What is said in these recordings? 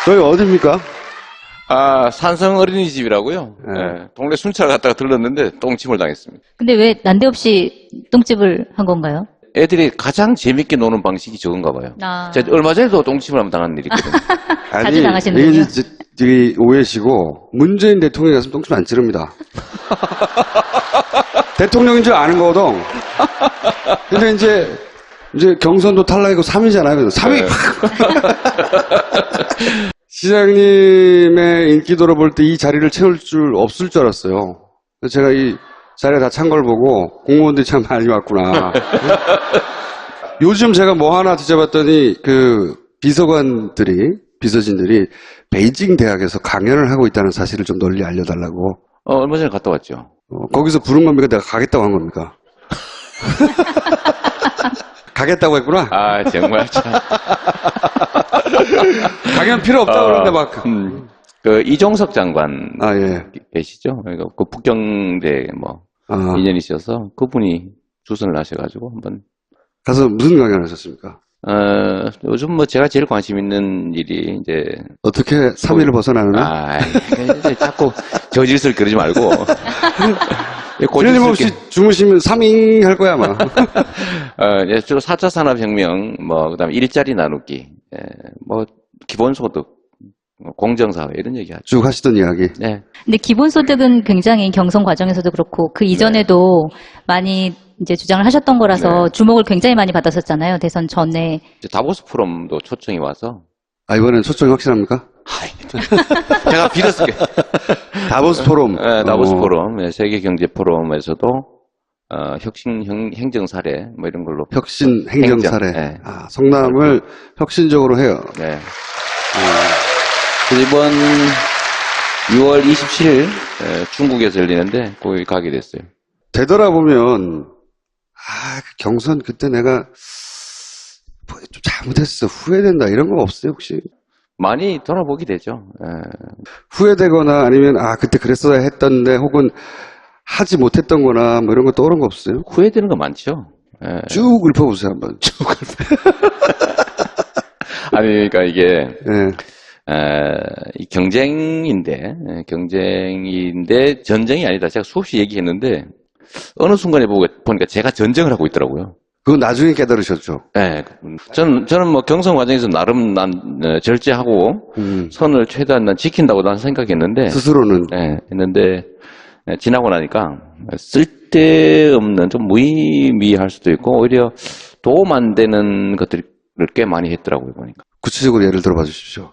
저희 어디입니까? 아, 산성 어린이집이라고요. 네. 네. 동네 순찰 갔다가 들렀는데 똥침을 당했습니다. 근데 왜 난데없이 똥집을 한 건가요? 애들이 가장 재밌게 노는 방식이 저건가 봐요. 아. 제가 얼마 전에도 똥침을 한번 당한 일이 있거든요. 자주 당하시는군요. 되게 오해시고 문재인 대통령이 갔으면 똥침 안 찌릅니다. 대통령인 줄 아는 거거든. 근데 이제 경선도 탈락이고 3위잖아요. 3위 네. 시장님의 인기도를 볼 때 이 자리를 채울 줄 없을 줄 알았어요. 그래서 제가 이 자리가 다 찬 걸 보고 공무원들이 참 많이 왔구나. 요즘 제가 뭐 하나 뒤져봤더니 그 비서진들이 베이징 대학에서 강연을 하고 있다는 사실을 좀 널리 알려달라고. 얼마 전에 갔다 왔죠. 거기서 부른 겁니까? 내가 가겠다고 한 겁니까? 가겠다고 했구나? 아, 정말 참. 강연 필요 없다고 그러는데 막. 그 이종석 장관 아, 예. 계시죠? 그 북경대 인연이셔서 그분이 주선을 하셔가지고 한번. 가서 무슨 강연 하셨습니까? 요즘 뭐 제가 제일 관심 있는 일이 이제. 어떻게 3위를 벗어나느냐? 자꾸 저짓을 그러지 말고. 끊임없이 주무시면 3위 할 거야, 아마. 주로 4차 산업혁명, 그 다음에 일자리 나누기, 기본소득, 공정사회, 이런 얘기 하죠. 쭉 하시던 이야기. 네. 근데 기본소득은 굉장히 경선 과정에서도 그렇고 그 이전에도 많이 이제 주장을 하셨던 거라서 주목을 굉장히 많이 받았었잖아요. 대선 전에. 다보스 포럼도 초청이 와서. 아, 이번엔 초청이 확실합니까? 제가 빌었을게요. 다보스 포럼. 네, 다보스 포럼, 세계경제포럼에서도, 행정 사례, 이런 걸로. 혁신 행정 사례. 네. 아, 성남을 혁신적으로 해요. 네. 이번 6월 27일, 중국에서 열리는데, 거기 가게 됐어요. 되돌아보면, 그 경선 그때 내가, 좀 잘못했어. 후회된다. 이런 거 없어요, 혹시? 많이 돌아보게 되죠. 후회되거나 아니면, 그때 그랬어야 했던데, 혹은 하지 못했던 거나, 이런 거 떠오른 거 없어요? 후회되는 거 많죠. 쭉 읊어보세요, 한번. 쭉 아니, 그러니까 이게, 이 경쟁인데 전쟁이 아니다. 제가 수없이 얘기했는데, 어느 순간에 보니까 제가 전쟁을 하고 있더라고요. 그건 나중에 깨달으셨죠? 네. 저는 경선 과정에서 나름 절제하고, 선을 최대한 지킨다고 난 생각했는데, 스스로는? 네, 했는데, 지나고 나니까, 쓸데없는, 좀 무의미할 수도 있고, 오히려 도움 안 되는 것들을 꽤 많이 했더라고요, 보니까. 구체적으로 예를 들어봐 주십시오.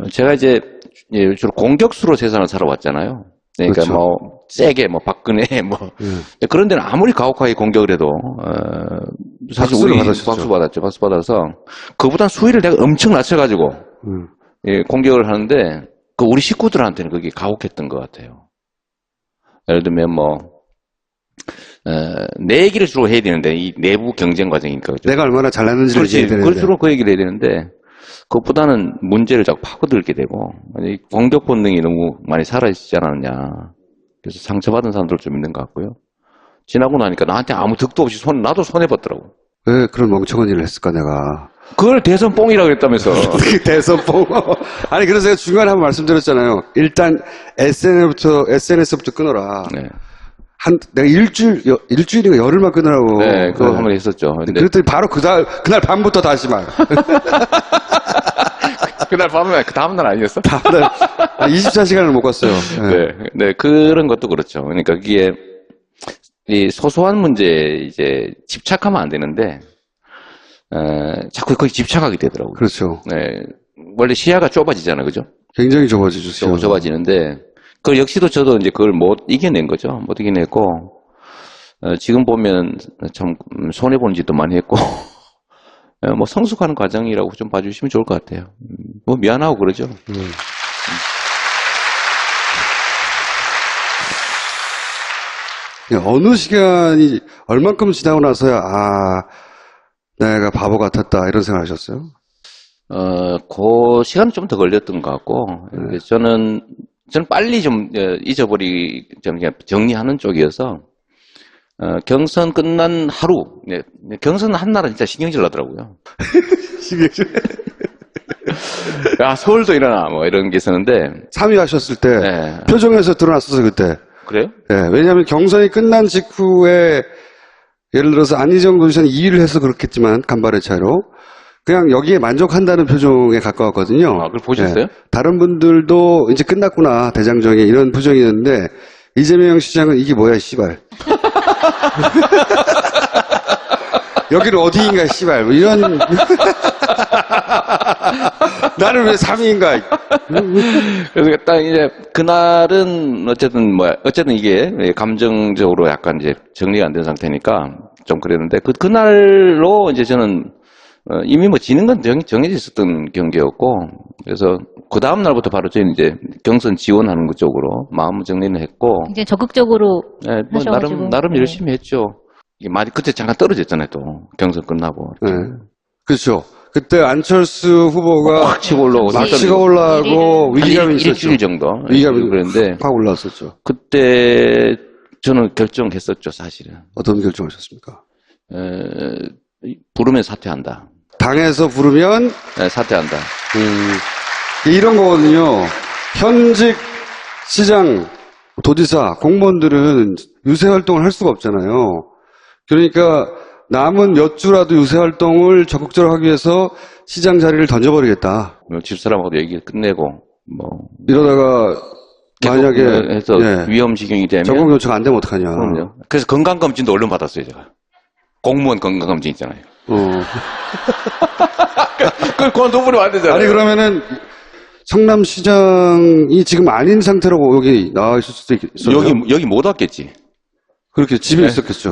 제가 이제, 주로 공격수로 세상을 살아왔잖아요. 그러니까 그렇죠. 세게, 박근혜, 그런 데는 아무리 가혹하게 공격을 해도, 사실 박수 받았죠. 박수 받아서, 그보다 수위를 내가 엄청 낮춰가지고, 공격을 하는데, 우리 식구들한테는 그게 가혹했던 것 같아요. 예를 들면 내 얘기를 주로 해야 되는데, 이 내부 경쟁 과정이니까. 그렇죠? 내가 얼마나 잘났는지를 얘기해야 되는데. 주로 그 얘기를 해야 되는데, 그것보다는 문제를 자꾸 파고들게 되고, 공격 본능이 너무 많이 사라지지 않았냐. 그래서 상처받은 사람들 좀 있는 것 같고요. 지나고 나니까 나한테 아무 득도 없이 나도 손해봤더라고. 왜 그런 멍청한 일을 했을까, 내가. 그걸 대선 뽕이라고 했다면서. 대선 뽕. 아니, 그래서 제가 중간에 한번 말씀드렸잖아요. 일단, SNS부터 끊어라. 네. 내가 일주일인가 열흘만 끊으라고. 네, 그거 한번 했었죠. 근데 그랬더니 바로 그날 밤부터 다시 막. 그날 밤에, 그 다음날 아니었어? 다음날, 24시간을 못 갔어요. 네, 그런 것도 그렇죠. 그러니까 그게, 이 소소한 문제에 이제 집착하면 안 되는데, 자꾸 거기 집착하게 되더라고요. 그렇죠. 네. 원래 시야가 좁아지잖아요. 그죠? 굉장히 좁아지죠. 좁아지는데, 그 역시도 저도 이제 그걸 못 이겨낸 거죠. 못 이겨냈고, 지금 보면 참 손해본 짓도 많이 했고, 성숙하는 과정이라고 좀 봐주시면 좋을 것 같아요. 미안하고 그러죠. 어느 시간이 얼만큼 지나고 나서야 내가 바보 같았다 이런 생각 하셨어요? 그 시간은 좀 더 걸렸던 것 같고, 저는 빨리 좀 좀 정리하는 쪽이어서, 경선 끝난 하루, 경선 한 날은 진짜 신경질 나더라고요. 신경질. 야, 서울도 일어나, 뭐, 이런 게 있었는데. 3위 하셨을 때, 네. 표정에서 드러났었어요, 그때. 그래요? 예, 왜냐하면 경선이 끝난 직후에, 예를 들어서 안희정 도지사는 2위를 해서 그렇겠지만, 간발의 차이로. 그냥 여기에 만족한다는 표정에 가까웠거든요. 아, 그걸 보셨어요? 예, 다른 분들도 이제 끝났구나, 대장정에 이런 표정이었는데, 이재명 시장은 이게 뭐야, 씨발. 여기는 어디인가, 씨발. 뭐 이런. 나는 왜 3위인가. 그래서 딱 이제, 그날은 어쨌든 이게 감정적으로 약간 이제 정리가 안 된 상태니까 좀 그랬는데, 그날로 이제 저는 이미 뭐 지는 건 정해져 있었던 경기였고, 그래서 그 다음 날부터 바로 저희는 이제 경선 지원하는 것 쪽으로 마음 정리는 했고. 이제 적극적으로 네, 뭐 하셔가지고. 나름 열심히 했죠. 이게 많이 그때 잠깐 떨어졌잖아요, 또 경선 끝나고. 네. 그렇죠. 그때 안철수 후보가 확 치고 올라오고 막 치고 올라가고 위기감이 있었죠. 일주일 정도 위기감이 그랬는데 확 올라왔었죠. 그때 저는 결정했었죠, 사실은. 어떤 결정하셨습니까? 부르면 사퇴한다. 당에서 부르면 네, 사퇴한다. 이런 거거든요. 현직 시장, 도지사, 공무원들은 유세 활동을 할 수가 없잖아요. 그러니까 남은 몇 주라도 유세 활동을 적극적으로 하기 위해서 시장 자리를 던져버리겠다. 집사람하고도 얘기 끝내고 뭐 이러다가 만약에 해서 위험 지경이 되면 전국 요청 안 되면 어떡하냐. 그럼요. 그래서 건강검진도 얼른 받았어요, 제가. 공무원 건강검진 있잖아요. 그건 도움이 안 되잖아요. 아니 그러면은 성남시장이 지금 아닌 상태로 여기 나와 있을 수도 있어요. 여기 못 왔겠지. 그렇게 집에 있었겠죠.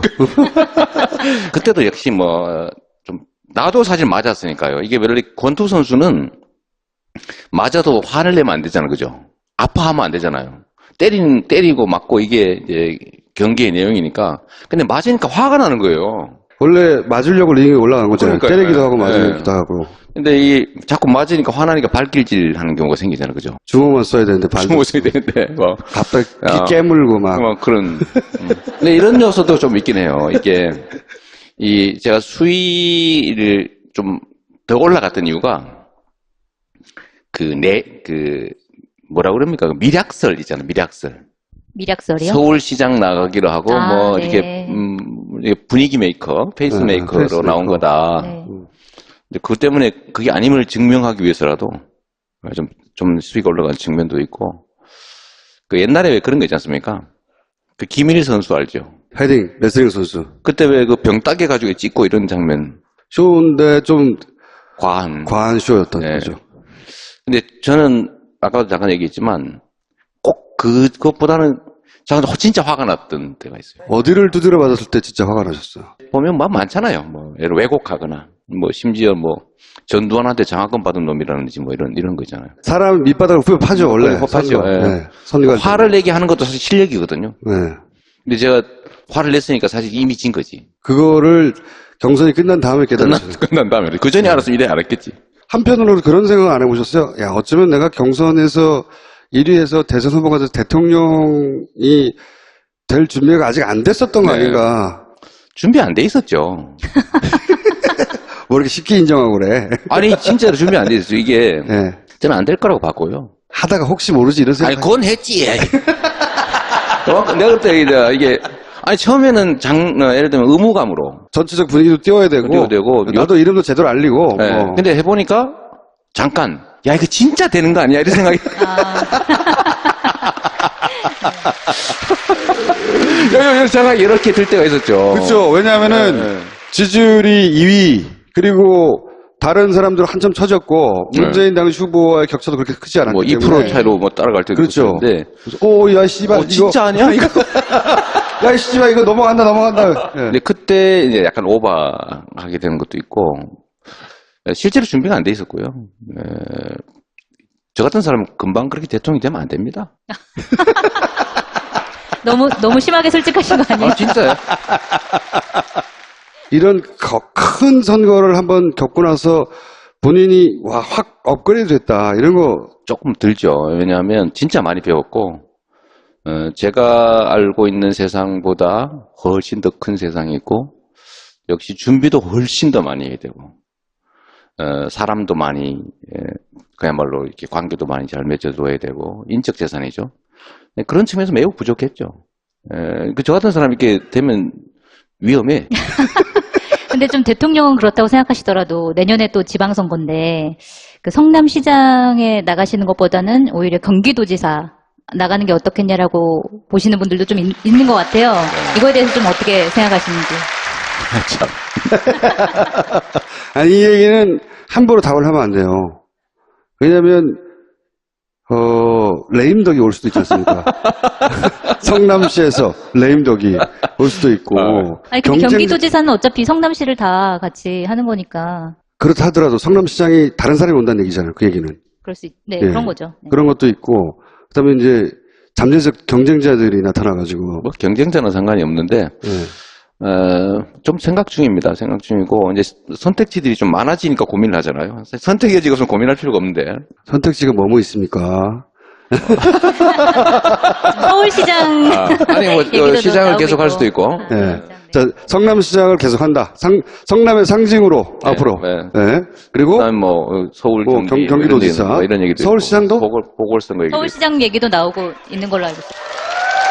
그때도 역시 뭐 좀 나도 사실 맞았으니까요. 이게 원래 권투 선수는 맞아도 화를 내면 안 되잖아요, 그죠? 아파하면 안 되잖아요. 때리고 맞고 이게 이제 경기의 내용이니까. 근데 맞으니까 화가 나는 거예요. 원래 맞으려고 링에 올라간 거잖아요. 그러니까요. 때리기도 하고 맞으기도 하고. 근데 이 자꾸 맞으니까 화나니까 발길질 하는 경우가 생기잖아요, 그죠? 주먹만 써야 되는데 주먹 써야 되는데 뭐 갑자기 깨물고 막. 뭐 그런. 근데 이런 요소도 좀 있긴 해요. 이게 제가 수위를 좀 더 올라갔던 이유가 뭐라 그럽니까? 그 미략설 있잖아요, 미략설. 미략설이요? 서울시장 나가기로 하고 뭐 네. 이게 분위기 메이커, 페이스 메이커로 나온 거다. 네. 근데 그것 때문에 그게 아님을 증명하기 위해서라도 좀 수위가 올라간 측면도 있고. 그 옛날에 왜 그런 거 있지 않습니까? 그 김일 선수 알죠? 헤딩, 레슬링 선수. 그때 왜 그 병 따개 가지고 찍고 이런 장면. 쇼인데 좀 과한 쇼였던 네. 거죠. 근데 저는 아까도 잠깐 얘기했지만 꼭 그것보다는 저는 진짜 화가 났던 때가 있어요. 어디를 두드려 맞았을 때 진짜 화가 나셨어요? 보면 뭐 많잖아요. 뭐 예를 왜곡하거나 뭐 심지어 뭐 전두환한테 장학금 받은 놈이라든지 뭐 이런 거 있잖아요. 사람 밑바닥을 후벼 파죠 원래. 파죠. 선거. 화를 내게 하는 것도 사실 실력이거든요. 네. 근데 제가 화를 냈으니까 사실 이미 진 거지. 그거를 경선이 끝난 다음에 깨달았어요. 끝난 다음에. 그 전에 알았으면 이래 알았겠지. 한편으로 그런 생각 안 해보셨어요? 야, 어쩌면 내가 경선에서 1위에서 대선 후보가 돼서 대통령이 될 준비가 아직 안 됐었던 거 아닌가. 준비 안 돼 있었죠. 뭐 이렇게 쉽게 인정하고 그래. 아니, 진짜로 준비 안 돼 있었죠. 이게, 네. 저는 안 될 거라고 봤고요. 하다가 혹시 모르지 이런 생각. 아니, 그건 했지. 내가 그때 이게, 아니, 처음에는 예를 들면 의무감으로. 전체적 분위기도 띄워야 되고. 나도 이름도 제대로 알리고. 네. 뭐. 근데 해보니까, 잠깐, 야, 이거 진짜 되는 거 아니야? 이런 생각이. 생각이 이렇게 들 때가 있었죠. 그렇죠. 왜냐하면은 지지율이 2위, 그리고 다른 사람들 한참 처졌고, 문재인 당시 후보와의 격차도 그렇게 크지 않았기 뭐 때문에. 2% 차이로 뭐 따라갈 때도 그렇죠. 있었는데. 오, 야, 씨발. 진짜 아니야? 이거. 야, 씨발, 이거 넘어간다. 네. 근데 그때 이제 약간 오버하게 되는 것도 있고, 실제로 준비가 안 돼 있었고요. 저 같은 사람은 금방 그렇게 대통령이 되면 안 됩니다. 너무 심하게 솔직하신 거 아니에요? 아, 진짜요? 이런 큰 선거를 한번 겪고 나서 본인이 확 업그레이드 됐다. 이런 거. 조금 들죠. 왜냐하면 진짜 많이 배웠고, 제가 알고 있는 세상보다 훨씬 더 큰 세상이 있고, 역시 준비도 훨씬 더 많이 해야 되고, 사람도 많이 그야말로 이렇게 관계도 많이 잘 맺어줘야 되고, 인적 재산이죠. 네, 그런 측면에서 매우 부족했죠. 저 같은 사람이 이렇게 되면 위험해. 근데 좀 대통령은 그렇다고 생각하시더라도 내년에 또 지방선거인데 그 성남시장에 나가시는 것보다는 오히려 경기도지사 나가는 게 어떻겠냐라고 보시는 분들도 좀 있는 것 같아요. 이거에 대해서 좀 어떻게 생각하시는지. 참. 아니, 이 얘기는 함부로 답을 하면 안 돼요. 왜냐면, 레임덕이 올 수도 있지 않습니까? 성남시에서 레임덕이 올 수도 있고. 아니, 근데 경기도지사는 어차피 성남시를 다 같이 하는 거니까. 그렇다 하더라도 성남시장이 다른 사람이 온다는 얘기잖아요. 그 얘기는. 네, 예. 그런 거죠. 네. 그런 것도 있고. 그 다음에 이제 잠재적 경쟁자들이 나타나가지고. 뭐 경쟁자는 상관이 없는데, 좀 생각 중입니다. 생각 중이고, 이제 선택지들이 좀 많아지니까 고민을 하잖아요. 선택의 여지가 없으면 고민할 필요가 없는데. 선택지가 뭐뭐 있습니까? 서울시장. 아니, 뭐, 시장을 계속 할 수도 있고. 네. 자, 성남시장을 계속한다. 성남의 상징으로 앞으로. 네. 그리고 그다음 뭐 서울 뭐 경기도지사, 뭐 이런 얘기도 서울시장도 있고, 보궐선거 얘기도 서울시장 얘기도 나오고 있는 걸로 알고 있어요.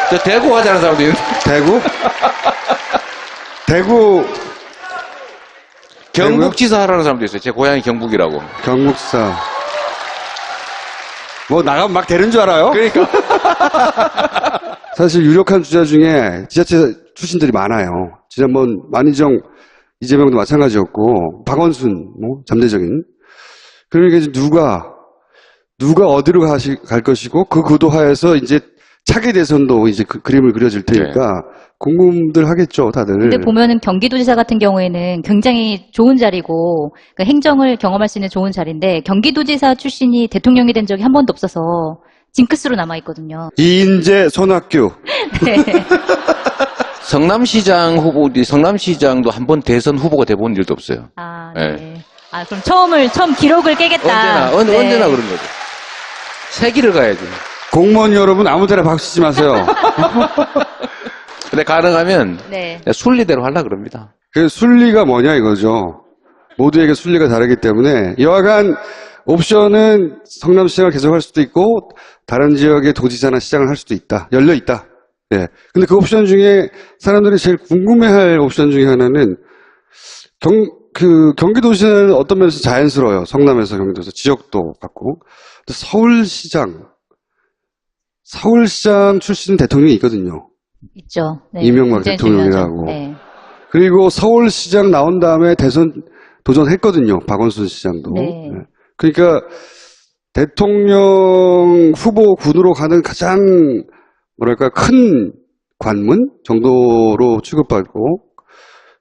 있고. 저 대구 하자는 사람도 있는데. 대구 경북지사 하라는 사람도 있어요. 제 고향이 경북이라고. 경북지사. 뭐 나가면 막 되는 줄 알아요? 그러니까. 사실 유력한 주자 중에 지자체 출신들이 많아요. 지난번 만희정, 이재명도 마찬가지였고, 박원순, 뭐, 잠재적인. 그러니까 이제 누가 어디로 갈 것이고, 그 구도 하에서 이제 차기 대선도 이제 그 그림을 그려질 테니까, 궁금들 하겠죠, 다들. 근데 보면은 경기도지사 같은 경우에는 굉장히 좋은 자리고, 그러니까 행정을 경험할 수 있는 좋은 자리인데, 경기도지사 출신이 대통령이 된 적이 한 번도 없어서, 징크스로 남아있거든요. 이인재, 손학규. 네. 성남시장도 한 번 대선 후보가 돼본 일도 없어요. 아, 네. 아, 그럼 처음 기록을 깨겠다. 언제나 그런 거죠. 세기를 가야지. 공무원 여러분 아무 데나 박수치지 마세요. 근데 가능하면 네. 순리대로 하려고 그럽니다. 그 순리가 뭐냐 이거죠. 모두에게 순리가 다르기 때문에 여하간 옵션은 성남시장을 계속할 수도 있고 다른 지역의 도지사나 시장을 할 수도 있다. 열려 있다. 예. 근데 그 옵션 중에 사람들이 제일 궁금해할 옵션 중에 하나는 경기도시는 어떤 면에서 자연스러워요. 성남에서 경기도에서 지역도 같고. 근데 서울시장 출신 대통령이 있거든요. 있죠. 네. 이명박 대통령이라고. 네. 그리고 서울시장 나온 다음에 대선 도전했거든요. 박원순 시장도. 네. 네. 그러니까 대통령 후보군으로 가는 가장 뭐랄까 큰 관문 정도로 취급받고,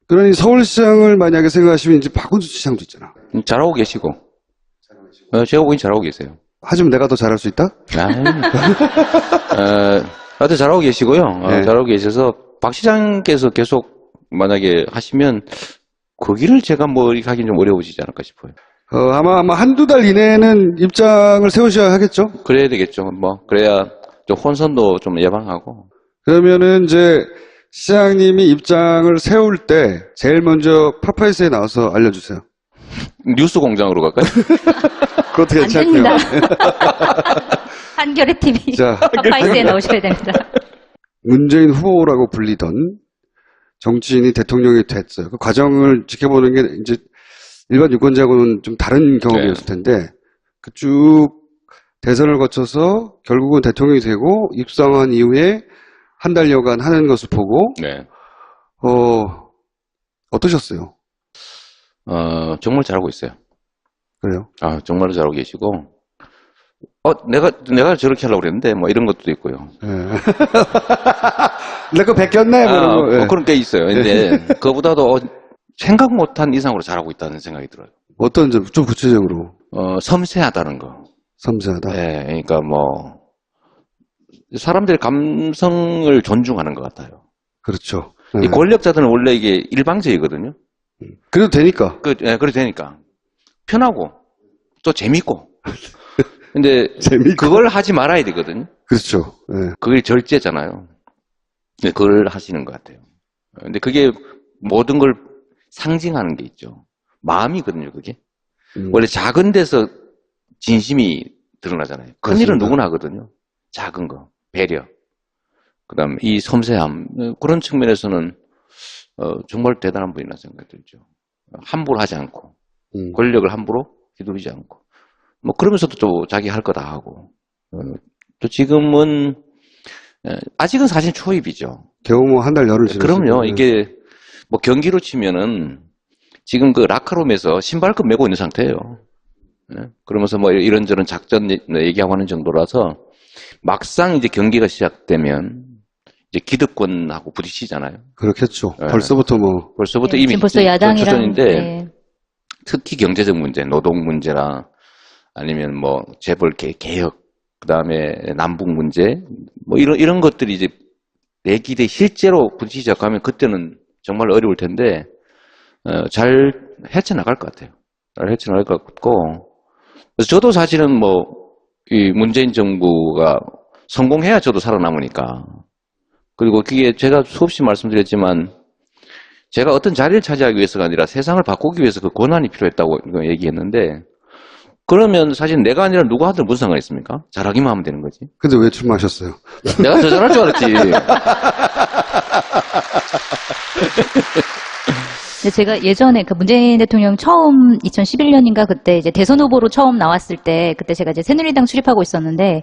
그러니 서울시장을 만약에 생각하시면 이제 박원순 시장도 있잖아. 잘하고 계시고. 제가 보기엔 잘하고 계세요. 하지만 내가 더 잘할 수 있다? 하여튼 잘하고 계시고요. 네. 잘하고 계셔서 박 시장께서 계속 만약에 하시면 그 길을 제가 뭐 이렇게 하긴 좀 어려우시지 않을까 싶어요. 아마 한두 달 이내에는 입장을 세우셔야 하겠죠? 그래야 되겠죠. 뭐 그래야 좀 혼선도 좀 예방하고. 그러면은 이제 시장님이 입장을 세울 때 제일 먼저 파파이스에 나와서 알려주세요. 뉴스 공장으로 갈까요? 그것도 안 괜찮고요. 됩니다. 한겨레 TV 자, 파파이스에 나오셔야 됩니다. 문재인 후보라고 불리던 정치인이 대통령이 됐어요. 그 과정을 지켜보는 게 이제 일반 유권자하고는 좀 다른 경험이었을 텐데, 그 쭉 대선을 거쳐서 결국은 대통령이 되고 입성한 이후에 한 달여간 하는 것을 보고, 네. 어떠셨어요? 정말 잘하고 있어요. 그래요? 정말로 잘하고 계시고, 내가 저렇게 하려고 그랬는데, 뭐 이런 것도 있고요. 네. 내 거 베꼈네? 뭐 이런 거. 예. 그런 게 있어요. 근데, 그거보다도 생각 못한 이상으로 잘하고 있다는 생각이 들어요. 어떤 점, 좀 구체적으로? 섬세하다는 거. 섬세하다. 네, 그러니까 뭐, 사람들의 감성을 존중하는 것 같아요. 그렇죠. 이 권력자들은 원래 이게 일방적이거든요. 그래도 되니까. 그래도 되니까. 편하고, 또 재밌고. 근데, 재밌고. 그걸 하지 말아야 되거든요. 그렇죠. 예. 그게 절제잖아요. 근데 그걸 하시는 것 같아요. 근데 그게 모든 걸 상징하는 게 있죠. 마음이거든요, 그게. 원래 작은 데서 진심이 드러나잖아요. 큰 일은 누구나 하거든요. 작은 거, 배려. 그다음 이 섬세함 그런 측면에서는 정말 대단한 분이라 생각이 들죠. 함부로 하지 않고 권력을 함부로 휘두르지 않고 뭐 그러면서도 또 자기 할 거 다 하고 또 지금은 아직은 사실 초입이죠. 겨우 뭐 한 달 열흘 지났어요. 그럼요. 이게 뭐 경기로 치면은 지금 그 라카룸에서 신발끈 메고 있는 상태예요. 그러면서 뭐 이런저런 작전 얘기하고 하는 정도라서 막상 이제 경기가 시작되면 이제 기득권하고 부딪히잖아요. 그렇겠죠. 벌써부터 뭐. 벌써부터 네, 이미 지금 벌써 야당이랑. 초전인데 네. 특히 경제적 문제, 노동 문제나 아니면 뭐 재벌 개혁, 그 다음에 남북 문제, 뭐 이런 것들이 이제 내기대 실제로 부딪히기 시작하면 그때는 정말 어려울 텐데, 잘 헤쳐나갈 것 같아요. 잘 헤쳐나갈 것 같고, 그래서 저도 사실은 뭐, 이 문재인 정부가 성공해야 저도 살아남으니까. 그리고 그게 제가 수없이 말씀드렸지만, 제가 어떤 자리를 차지하기 위해서가 아니라 세상을 바꾸기 위해서 그 권한이 필요했다고 얘기했는데, 그러면 사실 내가 아니라 누가 하든 무슨 상관이 있습니까? 잘하기만 하면 되는 거지. 근데 왜 출마하셨어요? 내가 더 잘할 줄 알았지. 근데 제가 예전에 그 문재인 대통령 처음 2011년인가 그때 이제 대선 후보로 처음 나왔을 때 그때 제가 이제 새누리당 출입하고 있었는데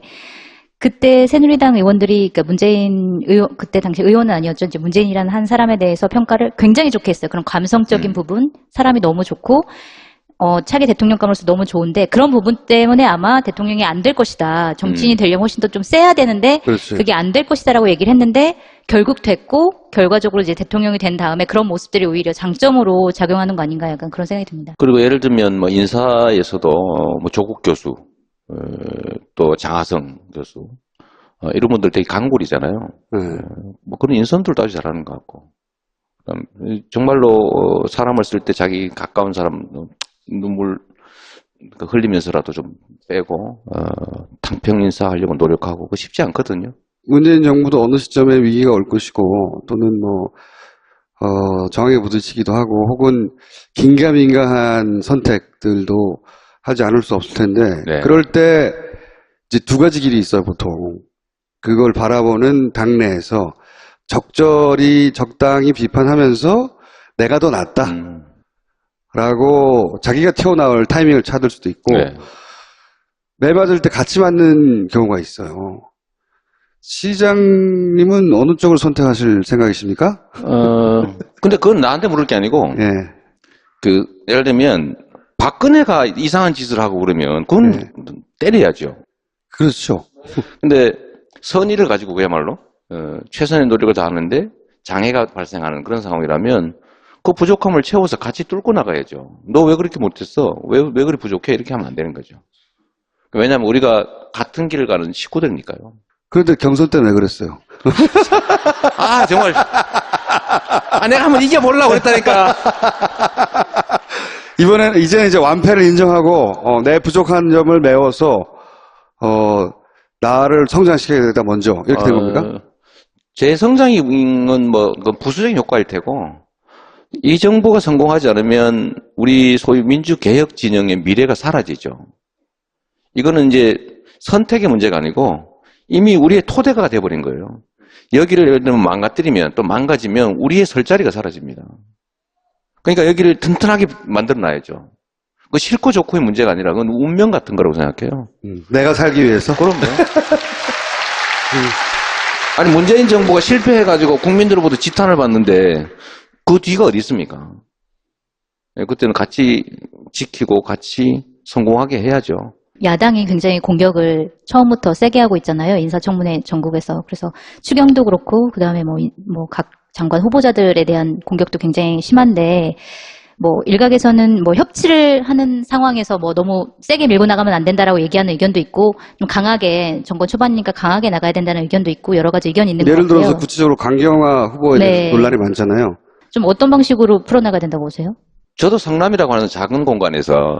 그때 새누리당 의원들이 그러니까 문재인 의원 그때 당시 의원은 아니었죠. 이제 문재인이라는 한 사람에 대해서 평가를 굉장히 좋게 했어요. 그런 감성적인 부분, 사람이 너무 좋고 차기 대통령감으로서 너무 좋은데 그런 부분 때문에 아마 대통령이 안 될 것이다. 정치인이 되려면 훨씬 더 좀 세야 되는데 그렇지. 그게 안 될 것이다라고 얘기를 했는데 결국 됐고 결과적으로 이제 대통령이 된 다음에 그런 모습들이 오히려 장점으로 작용하는 거 아닌가 약간 그런 생각이 듭니다. 그리고 예를 들면 뭐 인사에서도 뭐 조국 교수, 또 장하성 교수, 이런 분들 되게 강골이잖아요. 뭐 그런 인선들도 아주 잘하는 것 같고. 그다음 정말로 사람을 쓸 때 자기 가까운 사람 눈물 흘리면서라도 좀 빼고 탕평 인사하려고 노력하고 그거 쉽지 않거든요. 문재인 정부도 어느 시점에 위기가 올 것이고 또는 뭐 정황에 부딪히기도 하고 혹은 긴가민가한 선택들도 하지 않을 수 없을 텐데 네. 그럴 때 이제 두 가지 길이 있어요 보통. 그걸 바라보는 당내에서 적절히 적당히 비판하면서 내가 더 낫다 라고 자기가 튀어나올 타이밍을 찾을 수도 있고 네. 매 맞을 때 같이 맞는 경우가 있어요. 시장님은 어느 쪽을 선택하실 생각이십니까? 근데 그건 나한테 물을 게 아니고 예. 예를 들면 박근혜가 이상한 짓을 하고 그러면 그건 네. 때려야죠. 그렇죠. 근데 선의를 가지고 그야말로 최선의 노력을 다하는데 장애가 발생하는 그런 상황이라면 그 부족함을 채워서 같이 뚫고 나가야죠. 너 왜 그렇게 못했어? 왜 그리 부족해? 이렇게 하면 안 되는 거죠. 왜냐하면 우리가 같은 길을 가는 식구들이니까요. 그런데 경선 때는 왜 그랬어요? 아 정말 내가 한번 이겨보려고 그랬다니까. 이제는 이제 완패를 인정하고 내 부족한 점을 메워서 나를 성장시켜야 되다 먼저 이렇게 된 겁니까? 제 성장은 뭐 부수적인 효과일 테고 이 정부가 성공하지 않으면 우리 소위 민주개혁 진영의 미래가 사라지죠. 이거는 이제 선택의 문제가 아니고 이미 우리의 토대가 돼버린 거예요. 여기를 예를 들면 망가뜨리면 또 망가지면 우리의 설 자리가 사라집니다. 그러니까 여기를 튼튼하게 만들어놔야죠. 그 싫고 좋고의 문제가 아니라 그건 운명 같은 거라고 생각해요. 내가 살기 위해서? 그럼요. 아니 문재인 정부가 실패해가지고 국민들로부터 지탄을 받는데 그 뒤가 어디 있습니까? 그때는 같이 지키고 같이 성공하게 해야죠. 야당이 굉장히 공격을 처음부터 세게 하고 있잖아요. 인사청문회 전국에서. 그래서 추경도 그렇고 그다음에 뭐 각 장관 후보자들에 대한 공격도 굉장히 심한데 뭐 일각에서는 뭐 협치를 하는 상황에서 뭐 너무 세게 밀고 나가면 안 된다라고 얘기하는 의견도 있고 좀 강하게 정권 초반이니까 강하게 나가야 된다는 의견도 있고 여러 가지 의견이 있는 것 같아요. 예를 들어서 구체적으로 강경화 후보에 대해서 네. 논란이 많잖아요. 좀 어떤 방식으로 풀어나가야 된다고 보세요? 저도 성남이라고 하는 작은 공간에서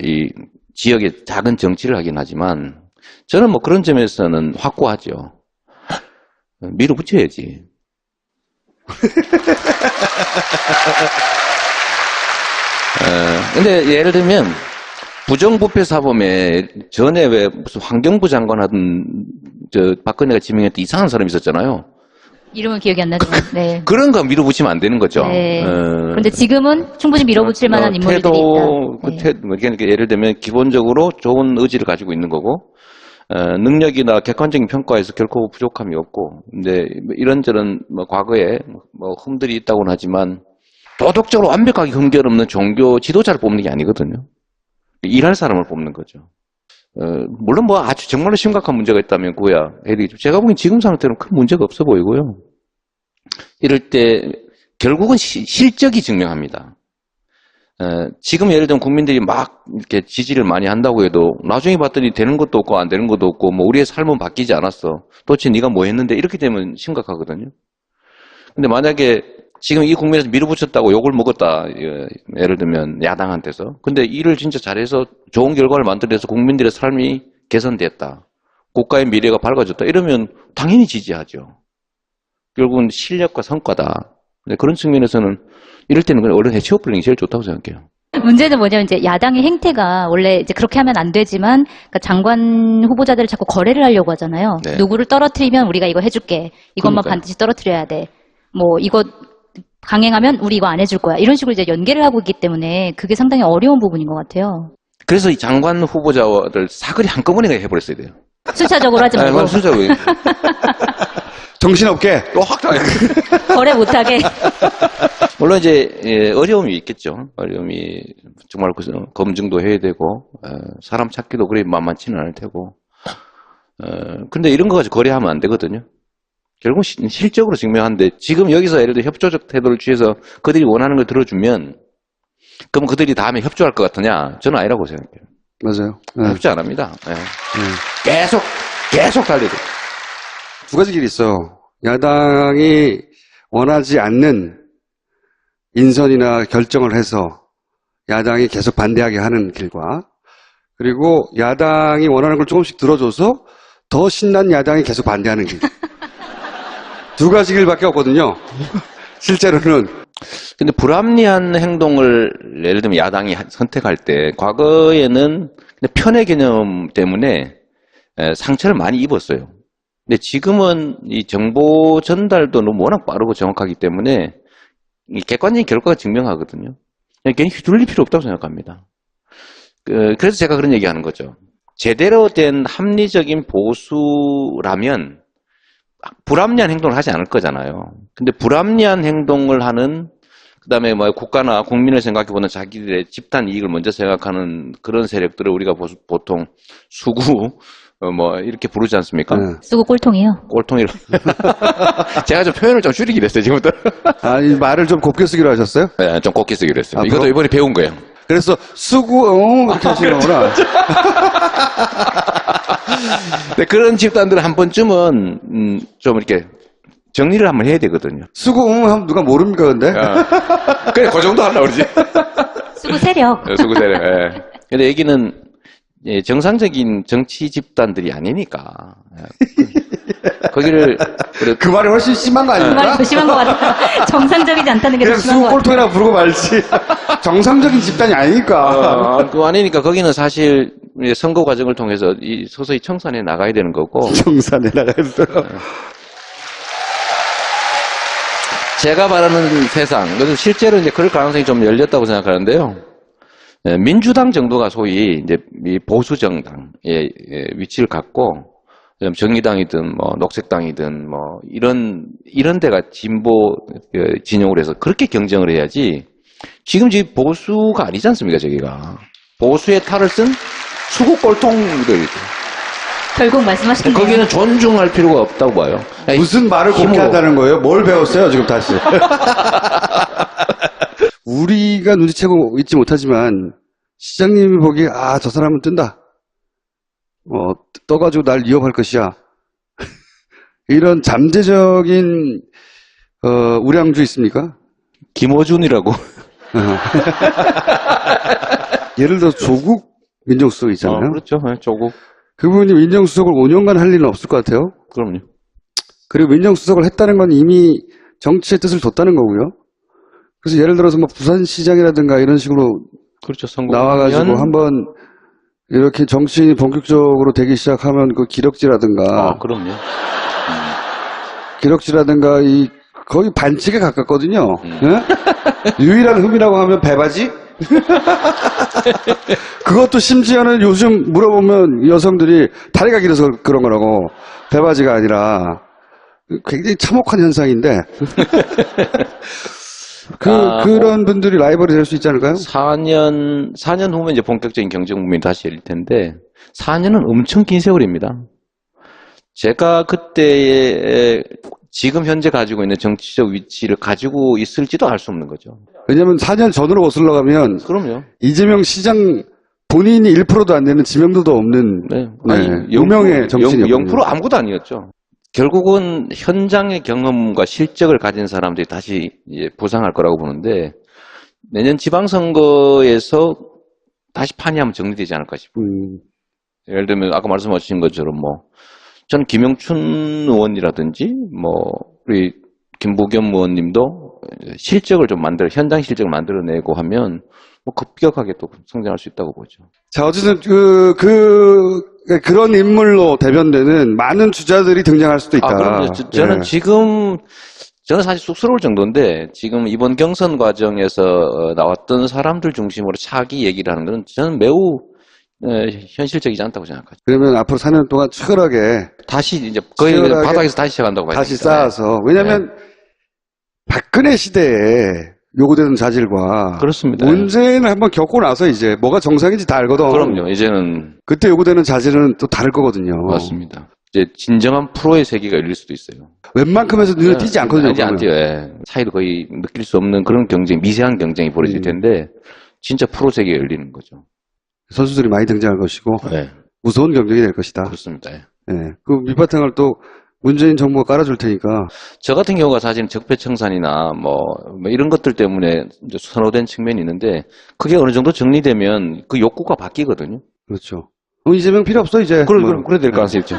이 지역의 작은 정치를 하긴 하지만 저는 뭐 그런 점에서는 확고하죠. 밀어붙여야지. 근데 예를 들면 부정부패 사범에 전에 왜 무슨 환경부 장관 하던 박근혜가 지명했던 이상한 사람이 있었잖아요. 이름은 기억이 안 나지만, 네. 그런 거 밀어붙이면 안 되는 거죠. 네. 그런데 지금은 충분히 밀어붙일 만한 인물들이 있다. 그러니까 예를 들면 기본적으로 좋은 의지를 가지고 있는 거고, 능력이나 객관적인 평가에서 결코 부족함이 없고, 근데 이런저런 과거에 흠들이 있다고는 하지만 도덕적으로 완벽하게 흠결 없는 종교 지도자를 뽑는 게 아니거든요. 일할 사람을 뽑는 거죠. 물론 아주 정말로 심각한 문제가 있다면 그거야 해야 되겠죠. 제가 보기엔 지금 상태로는 큰 문제가 없어 보이고요. 이럴 때 결국은 실적이 증명합니다. 지금 예를 들면 국민들이 막 이렇게 지지를 많이 한다고 해도 나중에 봤더니 되는 것도 없고 안 되는 것도 없고 우리의 삶은 바뀌지 않았어. 도대체 네가 뭐 했는데 이렇게 되면 심각하거든요. 근데 만약에 지금 이 국면에서 밀어붙였다고 욕을 먹었다. 예를 들면 야당한테서. 근데 일을 진짜 잘해서 좋은 결과를 만들어서 국민들의 삶이 개선됐다. 국가의 미래가 밝아졌다. 이러면 당연히 지지하죠. 결국은 실력과 성과다. 근데 그런 측면에서는 이럴 때는 그냥 얼른 해치워버리는 게 제일 좋다고 생각해요. 문제는 뭐냐면 이제 야당의 행태가 원래 이제 그렇게 하면 안 되지만 그러니까 장관 후보자들을 자꾸 거래를 하려고 하잖아요. 네. 누구를 떨어뜨리면 우리가 이거 해줄게. 이것만 그러니까요. 반드시 떨어뜨려야 돼. 이거 강행하면 우리 이거 안 해줄 거야. 이런 식으로 이제 연계를 하고 있기 때문에 그게 상당히 어려운 부분인 것 같아요. 그래서 이 장관 후보자들 사거리 한꺼번에 해버렸어야 돼요. 순차적으로 하지 말고 순차적으로. 정신없게 또 확 거래 못하게. 물론 이제 어려움이 있겠죠. 어려움이 정말 검증도 해야 되고 사람 찾기도 그리 만만치는 않을 테고. 근데 이런 거 가지고 거래하면 안 되거든요. 결국 실적으로 증명하는데 지금 여기서 예를 들어 협조적 태도를 취해서 그들이 원하는 걸 들어주면 그럼 그들이 다음에 협조할 것 같으냐? 저는 아니라고 생각해요. 맞아요. 네. 협조 안 합니다. 네. 계속 달리고. 두 가지 길이 있어요. 야당이 원하지 않는 인선이나 결정을 해서 야당이 계속 반대하게 하는 길과 그리고 야당이 원하는 걸 조금씩 들어줘서 더 신난 야당이 계속 반대하는 길. 두 가지 길밖에 없거든요. 실제로는. 근데 불합리한 행동을 예를 들면 야당이 선택할 때 과거에는 편의 개념 때문에 상처를 많이 입었어요. 근데 지금은 이 정보 전달도 너무 워낙 빠르고 정확하기 때문에 이 객관적인 결과가 증명하거든요. 괜히 휘둘릴 필요 없다고 생각합니다. 그래서 제가 그런 얘기하는 거죠. 제대로 된 합리적인 보수라면 불합리한 행동을 하지 않을 거잖아요. 근데 불합리한 행동을 하는 그다음에 국가나 국민을 생각해보는 자기들의 집단 이익을 먼저 생각하는 그런 세력들을 우리가 보통 수구 이렇게 부르지 않습니까? 네. 수구 꼴통이요. 꼴통이라. 제가 좀 표현을 좀 줄이기로 했어요, 지금부터. 이 말을 좀 곱게 쓰기로 하셨어요? 네, 좀 곱게 쓰기로 했어요. 앞으로? 이것도 이번에 배운 거예요. 그래서 수구, 이렇게 하시는 거구나. 근데 그런 집단들은 한 번쯤은 좀 이렇게 정리를 한번 해야 되거든요. 수구, 하면 누가 모릅니까, 근데? 그래, 그 정도 하려고 그러지. 수구 세력. 수구 세력, 예. 근데 여기는 정상적인 정치 집단들이 아니니까. 거기를. 그 말이 훨씬 심한 거 그 아닙니까? 말이 더 심한 것 같아요. 정상적이지 않다는 게 더 그냥 심한 것 수구 같아요. 꼴통이라 부르고 말지. 정상적인 집단이 아니니까. 그거 아니니까 거기는 사실 선거 과정을 통해서 서서히 청산해 나가야 되는 거고. 정산에 나가서. 제가 바라는 세상, 그래서 실제로 이제 그럴 가능성이 좀 열렸다고 생각하는데요. 민주당 정도가 소위 이제 보수 정당의 위치를 갖고 정의당이든 녹색당이든 이런 데가 진보 진영으로 해서 그렇게 경쟁을 해야지. 지금 보수가 아니지 않습니까, 저기가. 보수의 탈을 쓴 수구 꼴통들. 결국 말씀하신 게 거기는 존중할 필요가 없다고 봐요. 무슨 말을 곱게 힘으로. 한다는 거예요? 뭘 배웠어요, 지금 다시? 우리가 눈치채고 있지 못하지만, 시장님이 보기에, 저 사람은 뜬다. 떠가지고 날 위협할 것이야. 이런 잠재적인, 우량주 있습니까? 김어준이라고. 예를 들어, 조국 민정수석 있잖아요. 그렇죠. 조국. 그분이 민정수석을 5년간 할 일은 없을 것 같아요. 그럼요. 그리고 민정수석을 했다는 건 이미 정치의 뜻을 뒀다는 거고요. 그래서 예를 들어서 부산시장이라든가 이런 식으로 그렇죠. 선거 나와가지고 한번 이렇게 정치인이 본격적으로 되기 시작하면 그 기럭지라든가, 그럼요. 기럭지라든가 거의 반칙에 가깝거든요. 예? 유일한 흠이라고 하면 배바지? 그것도 심지어는 요즘 물어보면 여성들이 다리가 길어서 그런 거라고, 배바지가 아니라 굉장히 참혹한 현상인데 그런 분들이 라이벌이 될 수 있지 않을까요? 4년 후면 이제 본격적인 경제 국면이 다시 열릴 텐데 4년은 엄청 긴 세월입니다. 제가 그때의 지금 현재 가지고 있는 정치적 위치를 가지고 있을지도 알 수 없는 거죠. 왜냐하면 4년 전으로 거슬러 가면 그럼요. 이재명 시장 본인이 1%도 안 되는 지명도도 없는 유명의 정치인이었거든요. 0% 아무것도 아니었죠. 결국은 현장의 경험과 실적을 가진 사람들이 다시 이제 부상할 거라고 보는데 내년 지방선거에서 다시 판이 한번 정리되지 않을까 싶어요. 예를 들면 아까 말씀하신 것처럼 저는 김영춘 의원이라든지 우리 김부겸 의원님도 실적을 좀 현장 실적을 만들어내고 하면 급격하게 또 성장할 수 있다고 보죠. 자, 어쨌든 그런 인물로 대변되는 많은 주자들이 등장할 수도 있다. 그럼요. 저는 저는 사실 쑥스러울 정도인데 지금 이번 경선 과정에서 나왔던 사람들 중심으로 차기 얘기를 하는 것은 저는 매우 현실적이지 않다고 생각하죠. 그러면 앞으로 4년 동안 치열하게 다시 이제 거의 바닥에서 다시 시작한다고 봐요. 다시 쌓아서. 왜냐하면 박근혜 시대에 요구되는 자질과 그렇습니다. 문재인을 한번 겪고 나서 이제 뭐가 정상인지 다 알거든. 그럼요. 이제는 그때 요구되는 자질은 또 다를 거거든요. 맞습니다. 이제 진정한 프로의 세계가 열릴 수도 있어요. 웬만큼에서 눈에 띄지 않거든요. 안 띄어요. 차이도 거의 느낄 수 없는 그런 미세한 경쟁이 벌어질 텐데 진짜 프로 세계가 열리는 거죠. 선수들이 많이 등장할 것이고 네. 무서운 경쟁이 될 것이다. 그렇습니다. 그 밑바탕을 또 문재인 정부가 깔아줄 테니까. 저 같은 경우가 사실은 적폐청산이나 이런 것들 때문에 이제 선호된 측면이 있는데 그게 어느 정도 정리되면 그 욕구가 바뀌거든요. 그렇죠. 이재명 필요 없어 이제. 그래 될 가능성이 있죠.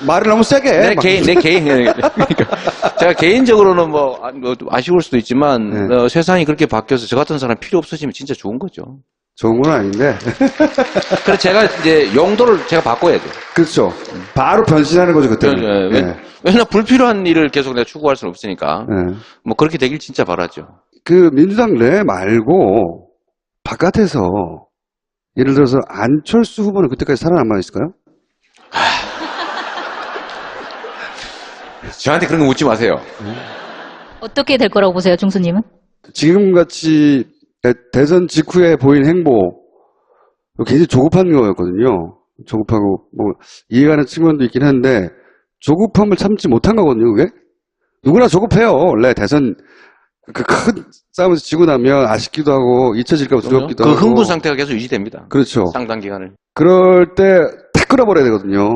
말을 너무 세게 해. 내 개인 그러니까 제가 개인적으로는 아쉬울 수도 있지만 세상이 그렇게 바뀌어서 저 같은 사람 필요 없어지면 진짜 좋은 거죠. 좋은 건 아닌데. 그래서 제가 이제 용도를 제가 바꿔야 돼요. 그렇죠. 바로 변신하는 거죠, 그때는. 왜냐면 불필요한 일을 계속 내가 추구할 수는 없으니까. 그렇게 되길 진짜 바라죠. 그 민주당 내 말고 바깥에서 예를 들어서 안철수 후보는 그때까지 살아남아 있을까요? 저한테 그런 거 묻지 마세요. 어떻게 될 거라고 보세요, 중수님은? 지금같이 대선 직후에 보인 행보 굉장히 조급한 거였거든요. 조급하고 이해가는 측면도 있긴 한데 조급함을 참지 못한 거거든요. 그게 누구나 조급해요. 원래 대선 그 큰 싸움에서 지고 나면 아쉽기도 하고 잊혀질까 봐 두렵기도 하고 그 흥분 상태가 계속 유지됩니다. 그렇죠. 상당 기간을. 그럴 때 탁 끌어버려야 되거든요.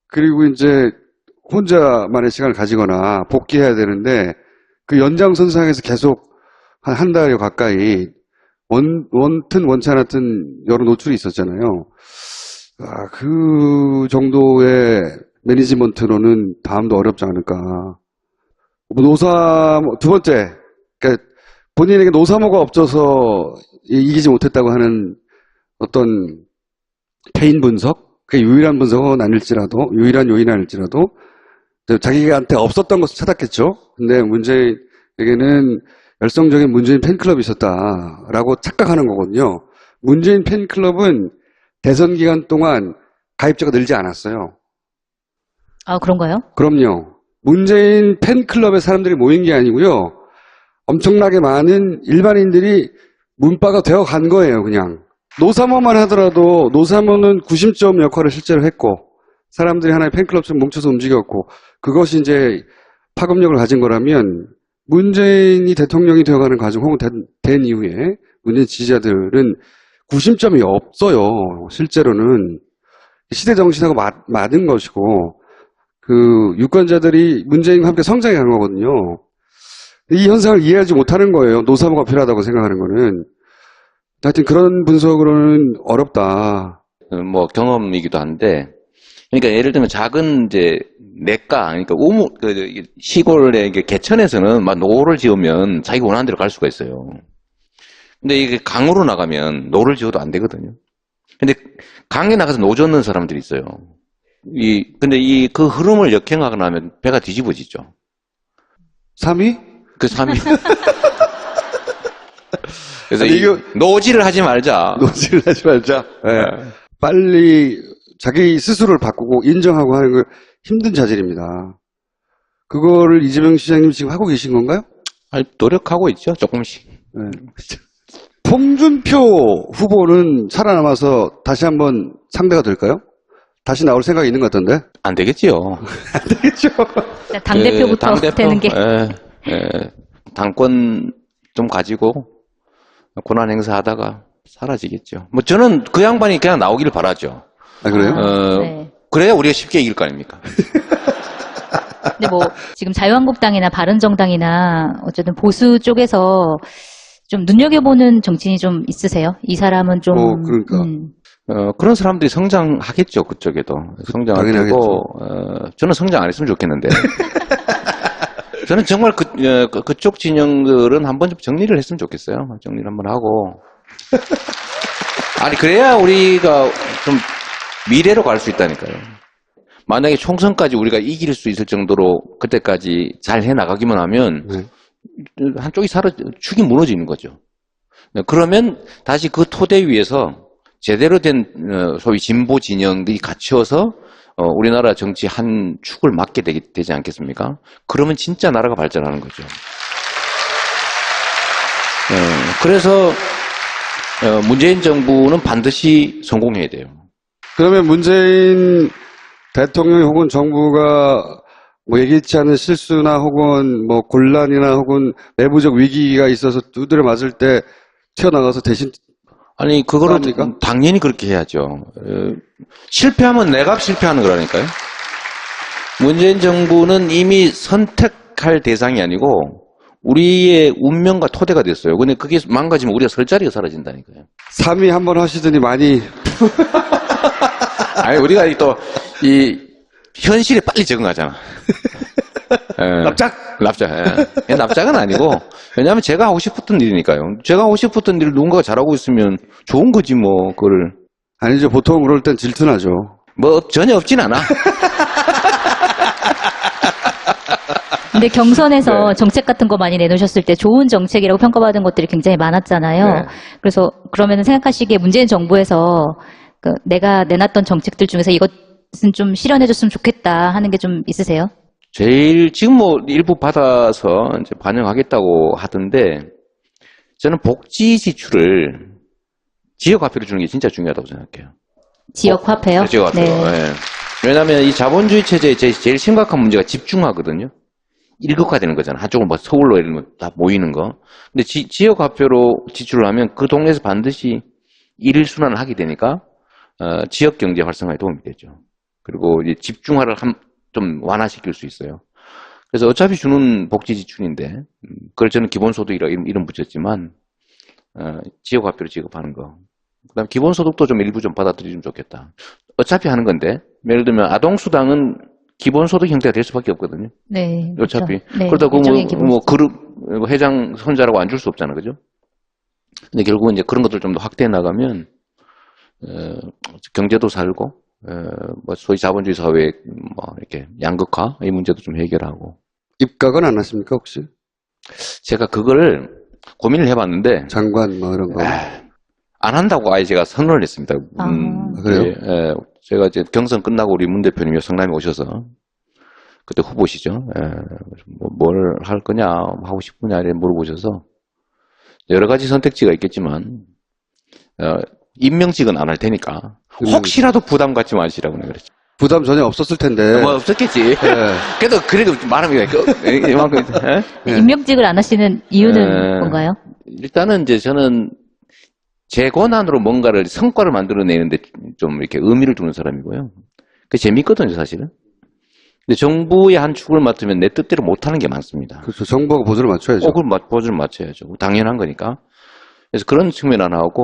그리고 이제 혼자만의 시간을 가지거나 복귀해야 되는데 그 연장선상에서 계속 한 달여 가까이 원튼 원치 않았든 여러 노출이 있었잖아요. 그 정도의 매니지먼트로는 다음도 어렵지 않을까. 두 번째, 그러니까 본인에게 노사모가 없어서 이기지 못했다고 하는 어떤 개인 분석, 그게 유일한 분석은 아닐지라도, 유일한 요인은 아닐지라도 자기한테 없었던 것을 찾았겠죠. 근데 문재인에게는 열성적인 문재인 팬클럽이 있었다라고 착각하는 거거든요. 문재인 팬클럽은 대선 기간 동안 가입자가 늘지 않았어요. 그런가요? 그럼요. 문재인 팬클럽에 사람들이 모인 게 아니고요. 엄청나게 많은 일반인들이 문바가 되어 간 거예요, 그냥. 노사모만 하더라도 노사모는 구심점 역할을 실제로 했고 사람들이 하나의 팬클럽처럼 뭉쳐서 움직였고 그것이 이제 파급력을 가진 거라면 문재인이 대통령이 되어가는 과정 혹은 된 이후에 문재인 지지자들은 구심점이 없어요. 실제로는 시대 정신하고 맞은 것이고 그 유권자들이 문재인과 함께 성장해 간 거거든요. 이 현상을 이해하지 못하는 거예요. 노사모가 필요하다고 생각하는 거는. 하여튼 그런 분석으로는 어렵다. 경험이기도 한데 그러니까 예를 들면 작은 이제 내과, 그러니까 시골의 개천에서는 노를 지으면 자기가 원하는 대로 갈 수가 있어요. 근데 이게 강으로 나가면 노를 지어도 안 되거든요. 근데 강에 나가서 노젓는 사람들이 있어요. 근데 그 흐름을 역행하고 나면 배가 뒤집어지죠. 3위? 그 3위. 그래서 아니, 이거 노지를 하지 말자. 노지를 하지 말자. 네. 빨리 자기 스스로를 바꾸고 인정하고 하는 거 힘든 자질입니다. 그거를 이재명 시장님 지금 하고 계신 건가요? 아니, 노력하고 있죠, 조금씩. 네. 홍준표 후보는 살아남아서 다시 한번 상대가 될까요? 다시 나올 생각이 있는 것 같던데? 안 되겠지요. 안 되겠죠. 당대표부터 당대표, 되는 게. 당권 좀 가지고 권한 행사하다가 사라지겠죠. 뭐 저는 그 양반이 그냥 나오기를 바라죠. 아, 그래요? 네. 그래야 우리가 쉽게 이길 거 아닙니까? 근데 뭐 지금 자유한국당이나 바른정당이나 어쨌든 보수 쪽에서 좀 눈여겨보는 정치인이 좀 있으세요? 이 사람은 좀. 그러니까. 그런 사람들이 성장하겠죠, 그쪽에도. 성장을 하고, 저는 성장 안 했으면 좋겠는데. 저는 정말 그쪽 진영들은 한번 좀 정리를 했으면 좋겠어요. 정리를 한번 하고. 아니, 그래야 우리가 좀 미래로 갈 수 있다니까요. 만약에 총선까지 우리가 이길 수 있을 정도로 그때까지 잘 해나가기만 하면, 한쪽이 축이 무너지는 거죠. 그러면 다시 그 토대 위에서 제대로 된 소위 진보 진영들이 갖춰서 우리나라 정치 한 축을 맡게 되지 않겠습니까? 그러면 진짜 나라가 발전하는 거죠. 그래서 문재인 정부는 반드시 성공해야 돼요. 그러면 문재인 대통령이 혹은 정부가 뭐 예기치 않은 실수나 혹은 뭐 곤란이나 혹은 내부적 위기가 있어서 두드려 맞을 때 튀어나가서 대신 아니 그거를 합니까? 당연히 그렇게 해야죠. 실패하면 내가 실패하는 거라니까요. 문재인 정부는 이미 선택할 대상이 아니고 우리의 운명과 토대가 됐어요. 근데 그게 망가지면 우리가 설 자리가 사라진다니까요. 3위 한번 하시더니 많이 아니 우리가 또 이 현실에 빨리 적응하잖아. 납작. 납작은 아니고 왜냐하면 제가 하고 싶었던 일이니까요. 제가 하고 싶었던 일을 누군가가 잘하고 있으면 좋은 거지 뭐 그거를. 아니죠. 보통 그럴 땐 질투나죠. 뭐 전혀 없진 않아. 근데 경선에서 정책 같은 거 많이 내놓으셨을 때 좋은 정책이라고 평가받은 것들이 굉장히 많았잖아요. 네. 그래서 그러면 생각하시기에 문재인 정부에서 내가 내놨던 정책들 중에서 이것은 좀 실현해줬으면 좋겠다 하는 게 좀 있으세요? 제일 지금 뭐 일부 받아서 이제 반영하겠다고 하던데 저는 복지 지출을 지역 화폐로 주는 게 진짜 중요하다고 생각해요. 지역 화폐요? 지역 화폐로. 네. 네. 왜냐하면 이 자본주의 체제의 제일 심각한 문제가 집중화거든요. 일극화되는 거잖아. 한쪽은 뭐 서울로 이런 거 다 모이는 거. 근데 지역 화폐로 지출을 하면 그 동네에서 반드시 일순환을 하게 되니까 지역 경제 활성화에 도움이 되죠. 그리고 이제 집중화를 좀 완화시킬 수 있어요. 그래서 어차피 주는 복지 지출인데 그걸 저는 기본소득이라 이름 붙였지만 지역 화폐로 지급하는 거. 그다음 기본소득도 좀 일부 좀 받아들이면 좋겠다. 어차피 하는 건데 예를 들면 아동수당은 기본소득 형태가 될 수밖에 없거든요. 네. 어차피. 그렇죠. 네, 그러다 뭐 기본소득. 그룹 회장 손자라고 안 줄 수 없잖아, 그죠? 근데 결국은 이제 그런 것들 좀 더 확대해 나가면 경제도 살고 뭐 소위 자본주의 사회의 뭐 이렇게 양극화 이 문제도 좀 해결하고. 입각은 안 하십니까 혹시? 제가 그거를 고민을 해봤는데 장관 뭐 이런 거. 안 한다고 아예 제가 선언을 했습니다. 그래요? 제가 이제 경선 끝나고 우리 문 대표님이 성남에 오셔서 그때 후보시죠. 뭘 할 거냐, 하고 싶으냐 이렇게 물어보셔서 여러 가지 선택지가 있겠지만 임명직은 안 할 테니까 혹시라도 부담 갖지 마시라고 내가 그랬죠. 부담 전혀 없었을 텐데. 뭐 없었겠지. 그래도 그래도 말하면 이만큼. 임명직을 안 하시는 이유는 뭔가요? 일단은 이제 저는 제 권한으로 뭔가를 성과를 만들어내는데 좀 이렇게 의미를 두는 사람이고요. 그게 재밌거든요, 사실은. 근데 정부의 한 축을 맡으면 내 뜻대로 못하는 게 많습니다. 그렇죠. 정부하고 보조를 맞춰야죠. 그럼 보조를 맞춰야죠. 당연한 거니까. 그래서 그런 측면 하나 하고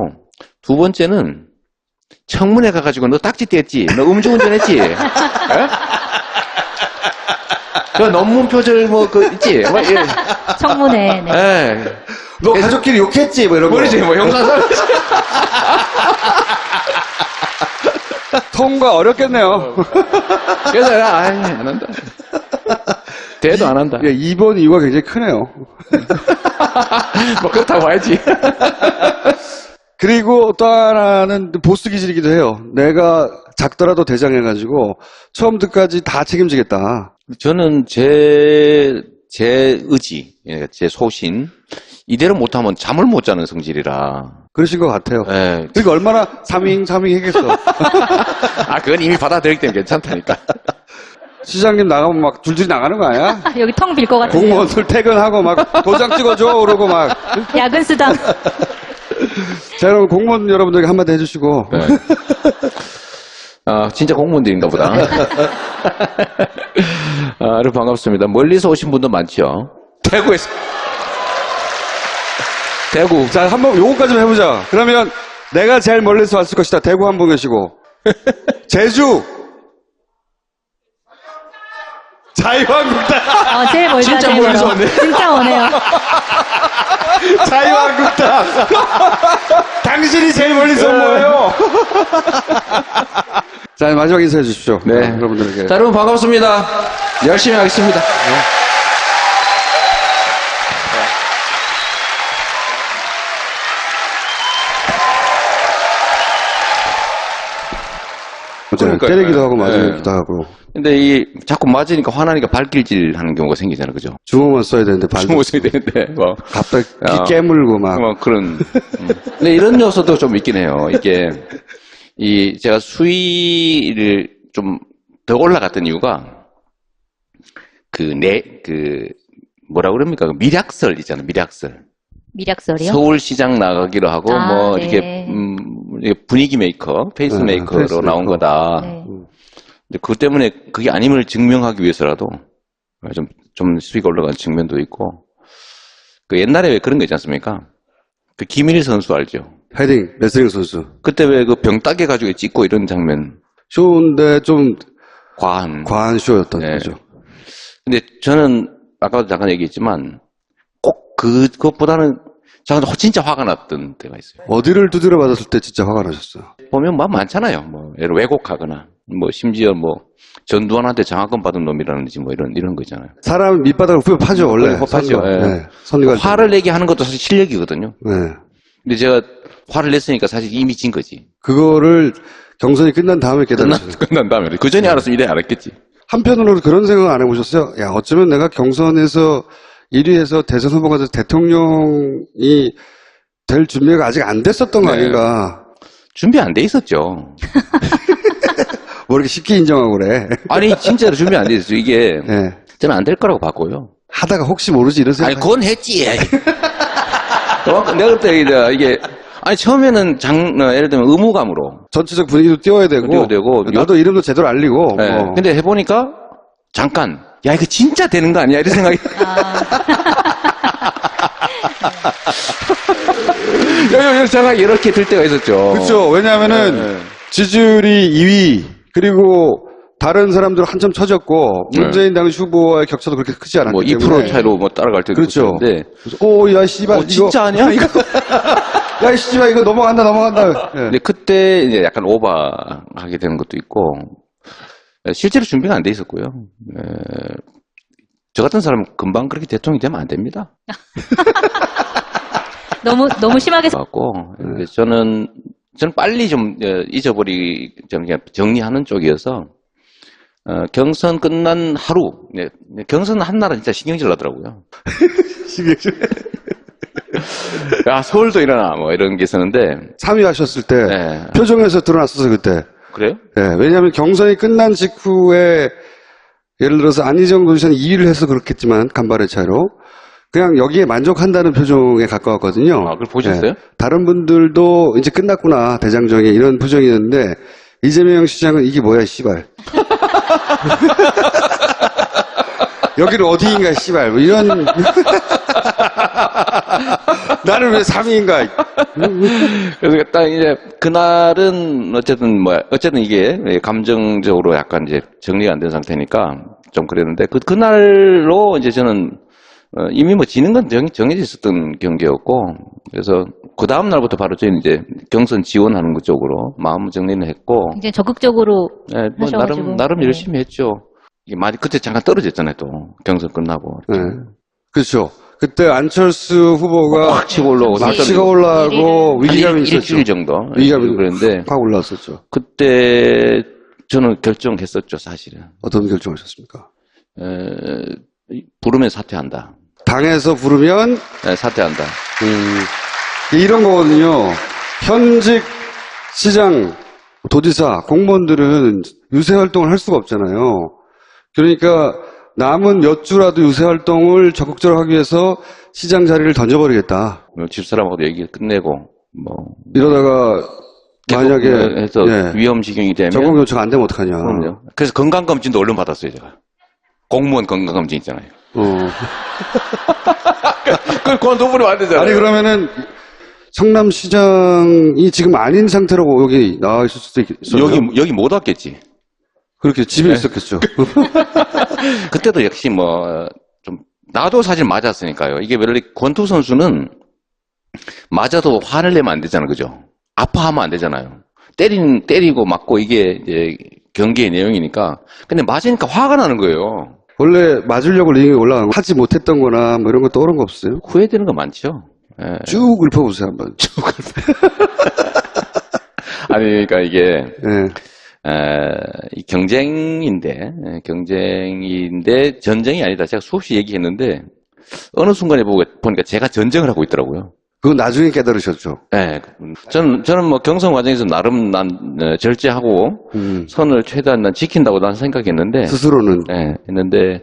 두 번째는 청문회 가가지고 너 딱지 떼었지? 너 음주운전했지? 그 논문 표절 뭐 그 있지? 뭐, 예. 청문회. 네. 너 가족끼리 욕했지? 뭐 이런 거. 모르지, 뭐 형사상. 통과 어렵겠네요. 그래서 내가, 아이, 안 한다. 대도 안 한다. 예, 2번 이유가 굉장히 크네요. 뭐, 그렇다고 봐야지. 그리고 또 하나는 보스 기질이기도 해요. 내가 작더라도 대장해가지고 처음부터까지 다 책임지겠다. 저는 제 의지, 예, 제 소신, 이대로 못하면 잠을 못 자는 성질이라. 그러신 것 같아요. 예. 그러니까 얼마나 사밍 했겠어. 아, 그건 이미 받아들이기 때문에 괜찮다니까. 시장님 나가면 막 줄줄이 나가는 거 아니야? 여기 텅 빌 것 같은데. 공무원들 퇴근하고 막 도장 찍어줘 그러고 막. 야근 수당. 자, 여러분 공무원 여러분들에게 한마디 해주시고. 네. 아, 진짜 공무원들인가 보다. 아, 여러분 반갑습니다. 멀리서 오신 분도 많죠. 대구에서. 대구. 자, 한번 요거까지 좀 해보자. 그러면 내가 제일 멀리서 왔을 것이다. 대구 한 분 계시고. 제주. 자유한국당. 제일 멀다. 진짜 제일 멀리서 멀어. 왔네. 진짜 오네요. 자유한국당. 당신이 제일 멀리서 온 거예요. 자, 마지막 인사해 주십시오. 네. 여러분들에게. 자, 여러분 반갑습니다. 열심히 하겠습니다. 그러니까요. 때리기도 하고 네. 맞으기도 하고. 근데 자꾸 맞으니까 화나니까 발길질 하는 경우가 생기잖아요. 그죠? 주먹만 써야 되는데 발도 주먹 써야 되는데, 뭐. 갑자기 어. 깨물고 막. 뭐 그런. 근데 이런 요소도 좀 있긴 해요. 이게, 제가 수위를 좀 더 올라갔던 이유가, 뭐라 그럽니까? 그 미략설 있잖아요. 미략설. 미략설이요? 서울시장 나가기로 하고, 아, 뭐, 네. 이렇게 분위기 메이커, 페이스 메이커로 페이스메이커. 나온 거다. 네. 근데 그것 때문에 그게 아님을 증명하기 위해서라도 좀 수위가 올라간 측면도 있고, 그 옛날에 왜 그런 거 있지 않습니까? 그 김일 선수 알죠? 헤딩, 레슬링 선수. 그때 왜 그 병 따개 가지고 찍고 이런 장면, 쇼인데 좀 과한. 쇼였던 네. 거죠. 근데 저는 아까도 잠깐 얘기했지만 꼭 그것보다는 저는 진짜 화가 났던 때가 있어요. 어디를 두드려 맞았을 때 진짜 화가 나셨어요? 보면 뭐 많잖아요. 뭐 예를 왜곡하거나 뭐 심지어 뭐 전두환한테 장학금 받은 놈이라든지 뭐 이런 거 있잖아요. 사람 밑바닥을 후벼 파죠, 원래. 후벼 파죠. 예. 네. 선거할 때. 화를 내게 하는 것도 사실 실력이거든요. 네. 근데 제가 화를 냈으니까 사실 이미 진 거지. 그거를 경선이 끝난 다음에 깨달았어요. 끝난 다음에. 그 전에 알았으면 이래 알았겠지. 한편으로는 그런 생각 안 해보셨어요? 야, 어쩌면 내가 경선에서 1위에서 대선 후보가 돼서 대통령이 될 준비가 아직 안 됐었던 거 네. 아닌가. 준비 안 돼 있었죠. 뭐 이렇게 쉽게 인정하고 그래. 아니 진짜로 준비 안 돼 있었죠. 이게 네. 저는 안 될 거라고 봤고요. 하다가 혹시 모르지 이런 생각. 아니 그건 했지. 내가 그때 이게 아니 처음에는 예를 들면 의무감으로. 전체적 분위기도 띄워야 되고. 나도 이름도 제대로 알리고. 네. 뭐. 근데 해보니까 잠깐 야 이거 진짜 되는 거 아니야 이런 생각이. 생각이 이렇게 들 때가 있었죠. 그렇죠. 왜냐하면은 네. 지지율이 2위 그리고 다른 사람들 한참 처졌고 문재인 당시 후보와의 격차도 그렇게 크지 않았기 뭐 2% 때문에. 차이로 뭐 따라갈 때도 그렇죠. 있었는데. 오야 씨발 이거 진짜 아니야 이거. 야 씨발 이거 넘어간다. 네. 근데 그때 이제 약간 오버하게 되는 것도 있고 실제로 준비가 안 돼 있었고요. 저 같은 사람은 금방 그렇게 대통령이 되면 안 됩니다. 너무 심하게. 갖고 저는 빨리 좀 좀 그냥 정리하는 쪽이어서 경선 끝난 하루 경선 한 날은 진짜 신경질 나더라고요. 야 서울도 일어나 뭐 이런 게 있었는데 3위 하셨을 때 네. 표정에서 드러났었어요 그때. 그래요? 네, 왜냐하면 경선이 끝난 직후에 예를 들어서 안희정 도지사는 2위를 해서 그렇겠지만 간발의 차이로 그냥 여기에 만족한다는 표정에 가까웠거든요. 아, 그걸 보셨어요? 네, 다른 분들도 이제 끝났구나 대장정에 이런 표정이었는데 이재명 시장은 이게 뭐야 씨발. 여기는 어디인가 씨발 뭐 이런. 나는 왜 3위인가. 그래서 딱 이제 그날은 어쨌든 이게 감정적으로 약간 이제 정리가 안 된 상태니까 좀 그랬는데 그날로 이제 저는 이미 뭐 지는 건 정해져 있었던 경기였고, 그래서 그 다음 날부터 바로 저희는 이제 경선 지원하는 것 쪽으로 마음 정리는 했고. 굉장히 적극적으로 네, 뭐 하셔가지고. 나름 네. 열심히 했죠. 이게 많이 그때 잠깐 떨어졌잖아요, 또 경선 끝나고. 네. 그렇죠. 그때 안철수 후보가 확 치고 올라오고 막 치고 올라가고 위기감이 있었죠. 일주일 정도. 위기감이 그랬는데 확 올라왔었죠. 그때 저는 결정했었죠, 사실은. 어떤 결정하셨습니까? 부르면 사퇴한다. 당에서 부르면 네, 사퇴한다. 이런 거거든요. 현직 시장, 도지사, 공무원들은 유세 활동을 할 수가 없잖아요. 그러니까 남은 몇 주라도 유세 활동을 적극적으로 하기 위해서 시장 자리를 던져버리겠다. 집사람하고도 얘기 끝내고 뭐 이러다가 만약에 해서 위험 지경이 되면 전공 요청 안 되면 어떡하냐. 그럼요. 그래서 건강검진도 얼른 받았어요, 제가. 공무원 건강검진 있잖아요. 그걸 그만둬버리면 안 되잖아요. 아니 그러면은 성남시장이 지금 아닌 상태라고 여기 나와 있을 수도 있어요. 여기 못 왔겠지. 그렇게 집에 있었겠죠. 그때도 역시 뭐 좀 나도 사실 맞았으니까요. 이게 원래 권투 선수는 맞아도 화를 내면 안 되잖아요, 그죠? 아파하면 안 되잖아요. 때리고 맞고 이게 이제 경기의 내용이니까. 근데 맞으니까 화가 나는 거예요. 원래 맞으려고 링에 올라간 거 하지 못했던 거나 뭐 이런 거 떠오른 거 없어요? 후회되는 거 많죠. 예. 쭉 읊어보세요 한번. 아니 그러니까 이게 예. 이 경쟁인데 전쟁이 아니다. 제가 수없이 얘기했는데 어느 순간에 보니까 제가 전쟁을 하고 있더라고요. 그건 나중에 깨달으셨죠. 네, 저는 뭐 경선 과정에서 나름 절제하고 선을 최대한 난 지킨다고 난 생각했는데 스스로는. 네, 했는데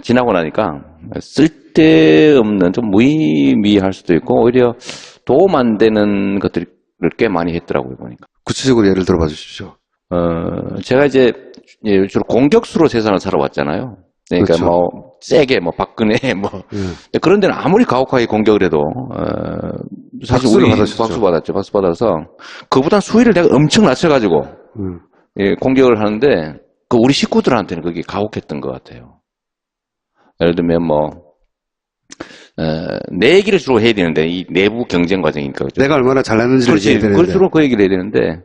지나고 나니까 쓸데없는 좀 무의미할 수도 있고 오히려 도움 안 되는 것들을 꽤 많이 했더라고요 보니까. 구체적으로 예를 들어봐 주십시오. 제가 이제 주로 공격수로 세상을 살아왔잖아요. 그러니까 그렇죠. 뭐 세게 뭐 박근혜 뭐 그런 데는 아무리 가혹하게 공격을 해도 사실 박수를 우리 받으셨죠. 박수 받아서 그보다 수위를 내가 엄청 낮춰가지고 공격을 하는데 그 우리 식구들한테는 그게 가혹했던 것 같아요. 예를 들면 뭐 내 얘기를 주로 해야 되는데 이 내부 경쟁 과정이니까 그죠? 내가 얼마나 잘났는지를 그렇지. 얘기해야 되는데. 그걸 주로 그 얘기를 해야 되는데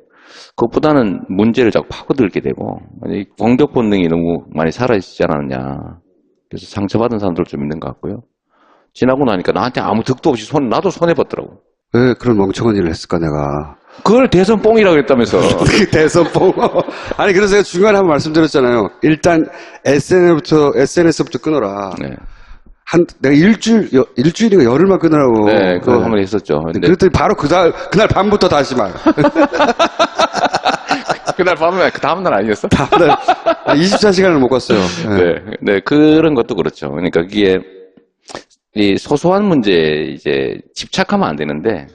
그것보다는 문제를 자꾸 파고들게 되고 이 공격 본능이 너무 많이 사라지지 않았냐. 그래서 상처받은 사람들 좀 있는 것 같고요. 지나고 나니까 나한테 아무 득도 없이 나도 손해봤더라고. 왜 그런 멍청한 일을 했을까 내가. 그걸 대선 뽕이라고 했다면서. 대선봉. 아니 그래서 제가 중간에 한번 말씀드렸잖아요. 일단 SNS부터 끊어라. 네. 내가 일주일인가 열흘만 끊으라고. 네, 그거 한번 했었죠. 근데 그랬더니 바로 그날 밤부터 다시 막. 그날 밤에 그 다음날 아니었어? 다음날 24시간을 못 갔어요. 네, 그런 것도 그렇죠. 그러니까 그게 이 소소한 문제에 이제 집착하면 안 되는데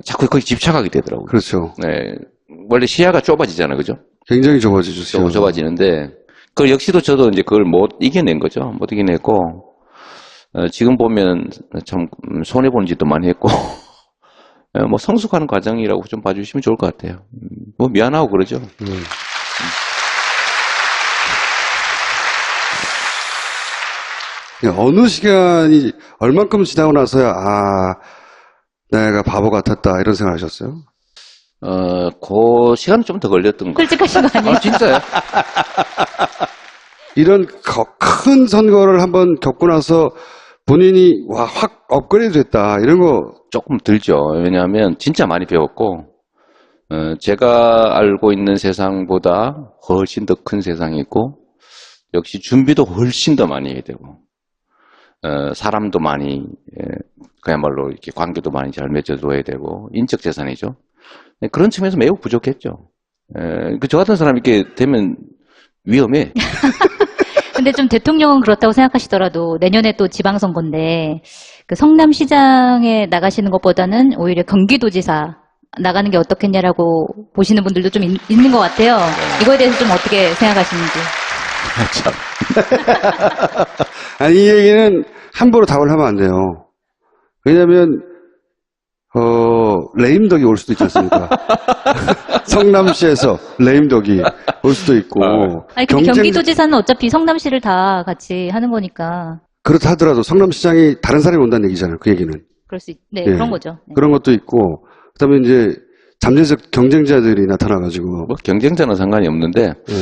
자꾸 거기 집착하게 되더라고요. 그렇죠. 네, 원래 시야가 좁아지잖아요, 그죠? 굉장히 좁아지죠. 좁아지는데 그 역시도 저도 이제 그걸 못 이겨낸 거죠. 못 이겨냈고 지금 보면 참 손해 보는 짓도 많이 했고 뭐 성숙하는 과정이라고 좀 봐주시면 좋을 것 같아요. 뭐 미안하고 그러죠. 어느 시간이 얼만큼 지나고 나서야 내가 바보 같았다 이런 생각 하셨어요? 그 시간은 좀 더 걸렸던 거. 솔직하신 거 아니에요? 진짜요? 이런 큰 선거를 한번 겪고 나서 본인이 확 업그레이드 됐다 이런 거 조금 들죠. 왜냐하면 진짜 많이 배웠고 제가 알고 있는 세상보다 훨씬 더 큰 세상이 있고 역시 준비도 훨씬 더 많이 해야 되고 사람도 많이 그야말로 이렇게 관계도 많이 잘 맺어줘야 되고 인적 재산이죠. 그런 측면에서 매우 부족했죠. 저 같은 사람이 이렇게 되면 위험해. 근데 좀 대통령은 그렇다고 생각하시더라도 내년에 또 지방선거인데 그 성남시장에 나가시는 것보다는 오히려 경기도지사 나가는 게 어떻겠냐라고 보시는 분들도 좀 있는 것 같아요. 이거에 대해서 좀 어떻게 생각하시는지. 참. 아니 이 얘기는 함부로 답을 하면 안 돼요. 왜냐하면 레임덕이 올 수도 있지 않습니까? 성남시에서 레임덕이 올 수도 있고. 아니 근데 경기도지사는 어차피 성남시를 다 같이 하는 거니까. 그렇다 하더라도 성남시장이 다른 사람이 온다는 얘기잖아요. 그 얘기는. 그럴 수 네, 예. 그런 거죠. 네. 그런 것도 있고, 그다음에 이제 잠재적 경쟁자들이 나타나가지고. 뭐 경쟁자는 상관이 없는데 예.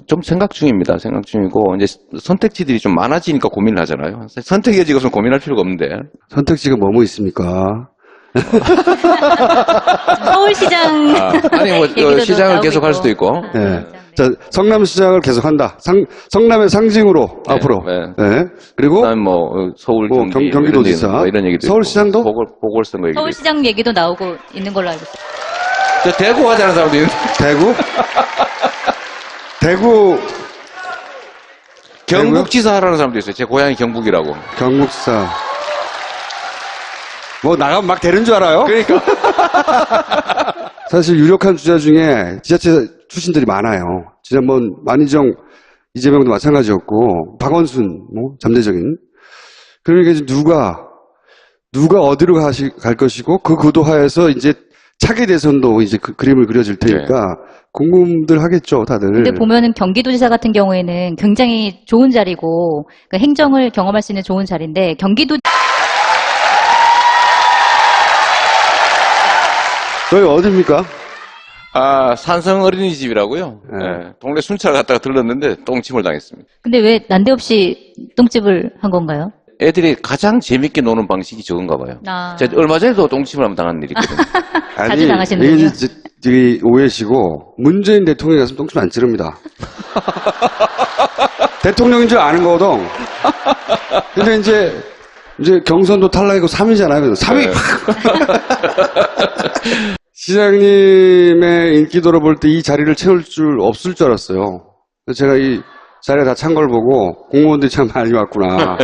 좀 생각 중입니다. 생각 중이고 이제 선택지들이 좀 많아지니까 고민을 하잖아요. 선택의 여지가 없으면 고민할 필요가 없는데. 선택지가 뭐뭐 있습니까? 서울시장 아니 뭐 얘기도 시장을 나오고 계속 할 있고. 수도 있고. 예. 자, 성남시장을 계속한다. 성남의 상징으로 네, 앞으로. 네. 예. 그리고 그다음 뭐 서울 뭐 경기 경기도지사, 뭐 이런 얘기도 서울시장도? 있고, 보궐선거 얘기도 서울시장 얘기도 나오고 있는 걸로 알고 있어요. 있고. 저 대구 하자는 사람도 있는데 대구? 대구 경북지사 하라는 사람도 있어요. 제 고향이 경북이라고. 경북사. 뭐 나가면 막 되는 줄 알아요? 그러니까 사실 유력한 주자 중에 지자체 출신들이 많아요. 지난번 만희정, 이재명도 마찬가지였고, 박원순, 뭐, 잠재적인. 그러니까 이제 누가 어디로 갈 것이고, 그 구도하에서 이제 차기 대선도 이제 그 그림을 그려질 테니까, 궁금들 하겠죠, 다들. 근데 보면은 경기도지사 같은 경우에는 굉장히 좋은 자리고, 그러니까 행정을 경험할 수 있는 좋은 자리인데, 경기도 저희 어디입니까? 산성 어린이집이라고요. 네. 네. 동네 순찰 갔다가 들렀는데 똥침을 당했습니다. 근데 왜 난데없이 똥집을 한 건가요? 애들이 가장 재밌게 노는 방식이 저건가 봐요. 제가 얼마 전에도 똥침을 한번 당한 일이 있거든요. 자주 당하시는군요. 이게 이제 되게 오해시고, 문재인 대통령이 갔으면 똥침 안 찌릅니다. 대통령인 줄 아는 거거든. 근데 이제 경선도 탈락이고 3위잖아요. 3위! 네. 시장님의 인기도를 볼 때 이 자리를 채울 줄 없을 줄 알았어요. 그래서 제가 이 자리에 다 찬 걸 보고 공무원들이 참 많이 왔구나.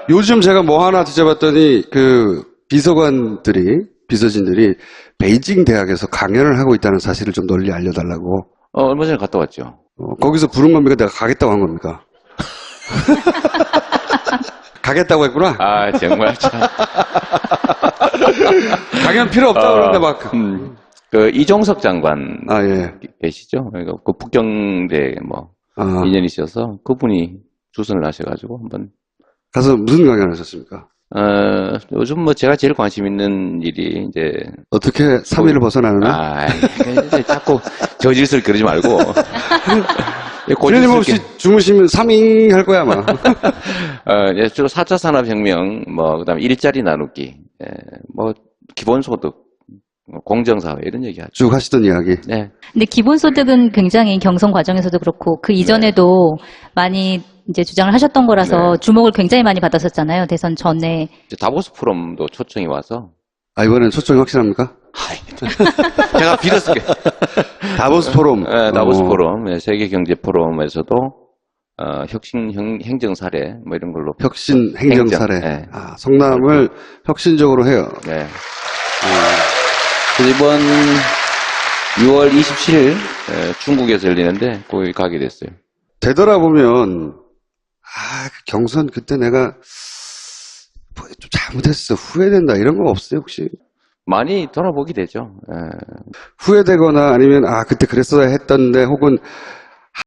요즘 제가 뭐 하나 뒤져봤더니 그 비서진들이 베이징 대학에서 강연을 하고 있다는 사실을 좀 널리 알려달라고. 얼마 전에 갔다 왔죠. 거기서 부른 겁니까? 내가 가겠다고 한 겁니까? 가겠다고 했구나? 정말 참. 강연 필요 없다고 그러는데 막. 그 이종석 장관 예. 계시죠? 그러니까 그 북경대 뭐 인연이셔서 그분이 주선을 하셔가지고 한번 가서 무슨 강연 하셨습니까? 요즘 뭐 제가 제일 관심 있는 일이 이제 어떻게 3위를 벗어나느냐? 이제 자꾸 저질스럽게 그러지 말고 틀림없이 주무시면 3위 할 거야 아마. 주로 4차 산업혁명, 뭐 그다음에 일자리 나누기, 뭐 기본소득, 공정사회 이런 얘기하죠. 쭉 하시던 이야기. 네. 근데 기본소득은 굉장히 경선 과정에서도 그렇고 그 이전에도 많이 이제 주장을 하셨던 거라서 주목을 굉장히 많이 받았었잖아요. 대선 전에. 다보스 포럼도 초청이 와서. 이번엔 초청이 확실합니까? 제가 빌었을게요. 다보스 포럼. 네, 다보스 포럼, 세계경제포럼에서도 혁신 행정 사례 뭐 이런 걸로. 혁신 행정 사례. 네. 성남을 혁신적으로 해요. 네. 이번 6월 27일 중국에서 열리는데 거기 가게 됐어요. 되돌아보면 그 경선 그때 내가 뭐 좀 잘못했어 후회된다 이런 거 없어요 혹시? 많이 돌아보게 되죠. 후회되거나 아니면 그때 그랬어야 했던데 혹은